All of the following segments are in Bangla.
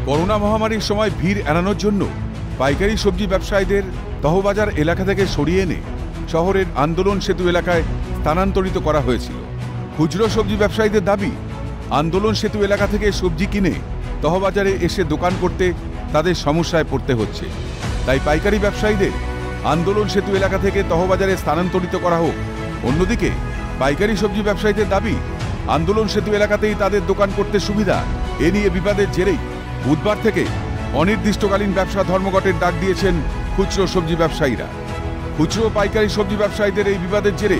করোনা মহামারীর সময় ভিড় এড়ানোর জন্য পাইকারি সবজি ব্যবসায়ীদের তহবাজার এলাকা থেকে সরিয়ে এনে শহরের আন্দোলন সেতু এলাকায় স্থানান্তরিত করা হয়েছিল। খুচরো সবজি ব্যবসায়ীদের দাবি, আন্দোলন সেতু এলাকা থেকে সবজি কিনে তহবাজারে এসে দোকান করতে তাদের সমস্যায় পড়তে হচ্ছে। তাই পাইকারি ব্যবসায়ীদের আন্দোলন সেতু এলাকা থেকে তহবাজারে স্থানান্তরিত করা হোক। অন্যদিকে পাইকারি সবজি ব্যবসায়ীদের দাবি, আন্দোলন সেতু এলাকাতেই তাদের দোকান করতে সুবিধা। এ নিয়ে বিবাদের জেরেই বুধবার থেকে অনির্দিষ্টকালীন ব্যবসা ধর্মঘটের ডাক দিয়েছেন খুচরো সবজি ব্যবসায়ীরা। খুচরো পাইকারি সবজি ব্যবসায়ীদের এই বিবাদের জেরে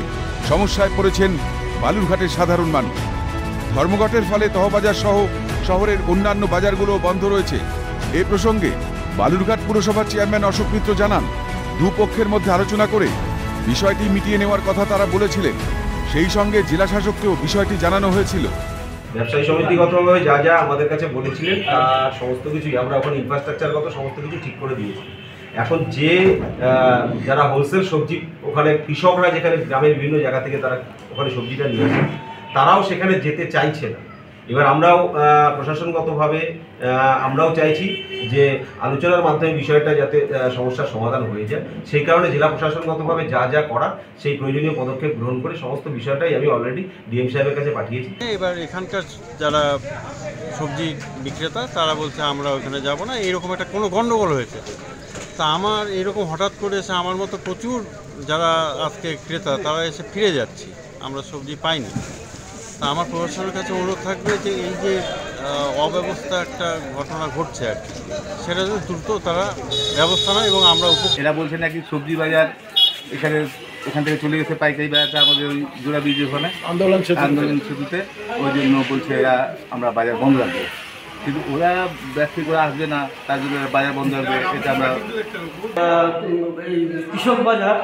সমস্যায় পড়েছেন বালুরঘাটের সাধারণ মানুষ। ধর্মঘটের ফলে তহবাজার সহ শহরের অন্যান্য বাজারগুলো বন্ধ রয়েছে। এ প্রসঙ্গে বালুরঘাট পুরসভার চেয়ারম্যান অশোক মিত্র জানান, দুপক্ষের মধ্যে আলোচনা করে বিষয়টি মিটিয়ে নেওয়ার কথা তারা বলেছিলেন। সেই সঙ্গে জেলা শাসককেও বিষয়টি জানানো হয়েছিল। ব্যবসায়ী সমিতিগতভাবে যা যা আমাদের কাছে বলেছিলেন তার সমস্ত কিছুই আমরা ওখানে ইনফ্রাস্ট্রাকচারগত সমস্ত কিছু ঠিক করে দিয়েছি। এখন যে যারা হোলসেল সবজি ওখানে কৃষকরা যেখানে গ্রামের বিভিন্ন জায়গা থেকে তারা ওখানে সবজিটা নিয়ে আসে, তারাও সেখানে যেতে চাইছে না। এবার আমরাও প্রশাসনগতভাবে আমরাও চাইছি যে আলোচনার মাধ্যমে বিষয়টা যাতে সমস্যার সমাধান হয়ে যায়, সেই কারণে জেলা প্রশাসনগতভাবে যা যা করা সেই প্রয়োজনীয় পদক্ষেপ গ্রহণ করে সমস্ত বিষয়টাই আমি অলরেডি ডিএম সাহেবের কাছে পাঠিয়েছি। এবার এখানকার যারা সবজি বিক্রেতা তারা বলছে আমরা ওখানে যাব না, এরকম একটা কোনো গণ্ডগোল হয়েছে। তা আমার এরকম হঠাৎ করে এসে আমার মতো প্রচুর যারা আজকে ক্রেতা তারা এসে ফিরে যাচ্ছে, আমরা সবজি পাইনি। তা আমার প্রশাসনের কাছে অনুরোধ থাকবে যে এই যে অব্যবস্থা একটা ঘটনা ঘটছে আর কি, সেটা যেন দ্রুত তারা ব্যবস্থা নেয় এবং আমরা এরা বলছে নাকি সবজি বাজার এখান থেকে চলে গেছে পাইকারি বাজারটা আমাদের ওই জোড়া ব্রিজের ওখানে আন্দোলন সেতুতে, ওই জন্য বলছে এরা আমরা বাজার বন্ধ রাখবো। কিন্তু ওরা ব্যক্তি করে আসবে না, তার জন্য বাজার বন্ধ রাখবে। এটা আমরা এই কৃষক বাজার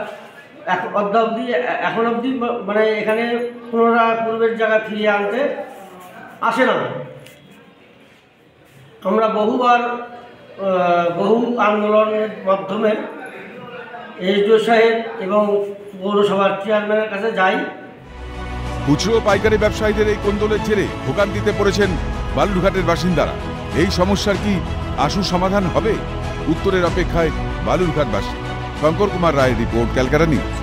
এখন অবধি মানে এখানে পুনরায় পূর্বের জায়গায় ফিরিয়ে আনতে আসে না। আমরা বহু আন্দোলনের মাধ্যমে এসডিও সাহেব এবং পৌরসভার চেয়ারম্যানের কাছে যাই। খুচরো পাইকারি ব্যবসায়ীদের এই কোন্দলের জেরে ভোগান্তিতে পড়েছেন বালুরঘাটের বাসিন্দারা। এই সমস্যার কি আশু সমাধান হবে? উত্তরের অপেক্ষায় বালুরঘাটবাসী। শঙ্কর কুমার রায়ের রিপোর্ট, ক্যালকাটা নিউজ।